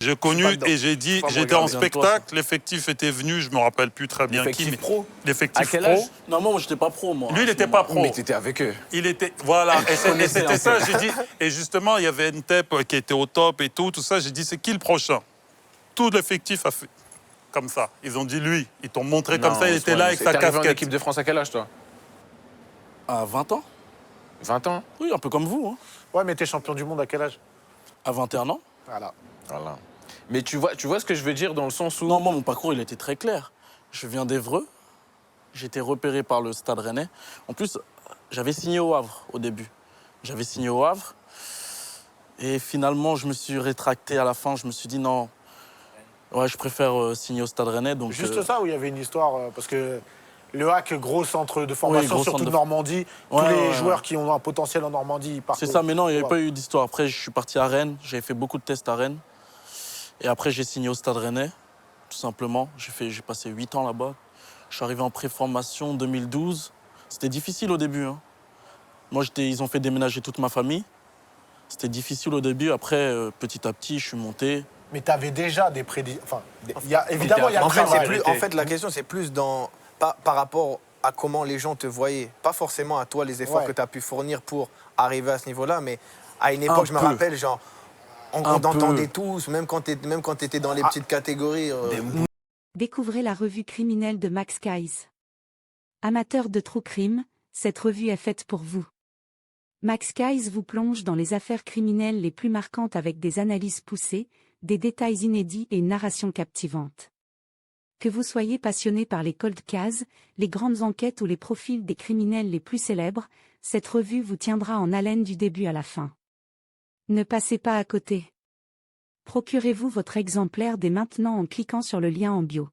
J'ai connu et j'ai dit, j'étais en spectacle, l'effectif était venu, je me rappelle plus très bien qui. L'effectif pro. L'effectif À quel pro. âge? Non, moi, j'étais pas pro, moi. Lui, il n'était pas pro. Mais t'étais avec eux. Il était, voilà, et c'était ça, j'ai dit. Et justement, il y avait Ntep qui était au top et tout ça. J'ai dit, c'est qui le prochain? Tout l'effectif a fait comme ça. Ils ont dit lui. Ils t'ont montré comme ça, il était là avec sa casquette. T'es arrivé en casquette. équipe de France à quel âge, toi? À 20 ans? 20 ans? Oui, un peu comme vous. Hein. Ouais, mais t'es champion du monde à quel âge? À 21 ans? Voilà. Voilà. Mais tu vois ce que je veux dire dans le sens où... Non, moi, mon parcours, il était très clair. Je viens d'Évreux. J'étais repéré par le Stade Rennais. En plus, j'avais signé au Havre au début. J'avais signé au Havre. Et finalement, je me suis rétracté à la fin. Je me suis dit non, ouais, je préfère signer au Stade Rennais. Donc, Juste ça, où il y avait une histoire, parce que le HAC, gros centre de formation, gros surtout centre de de... Normandie. Ouais, tous les ouais, joueurs qui ont un potentiel en Normandie, ils partent. C'est ça, mais non, il n'y avait pas eu d'histoire. Après, je suis parti à Rennes. J'avais fait beaucoup de tests à Rennes. Et après, j'ai signé au Stade Rennais, tout simplement. J'ai passé 8 ans là-bas. Je suis arrivé en préformation en 2012. C'était difficile au début. Hein. Moi, ils ont fait déménager toute ma famille. C'était difficile au début. Après, petit à petit, je suis monté. Mais tu avais déjà des prédictions. Enfin, évidemment, il y a en le fait, travail. en fait, la question, c'est plus par rapport à comment les gens te voyaient. Pas forcément à toi, les efforts que tu as pu fournir pour arriver à ce niveau-là, mais à une époque, je me rappelle, genre, on t'entendait tous, même quand tu étais dans les petites catégories. Découvrez la revue criminelle de Max Guys. Amateur de true crime, cette revue est faite pour vous. Max Guys vous plonge dans les affaires criminelles les plus marquantes avec des analyses poussées, des détails inédits et une narration captivante. Que vous soyez passionné par les cold cases, les grandes enquêtes ou les profils des criminels les plus célèbres, cette revue vous tiendra en haleine du début à la fin. Ne passez pas à côté. Procurez-vous votre exemplaire dès maintenant en cliquant sur le lien en bio.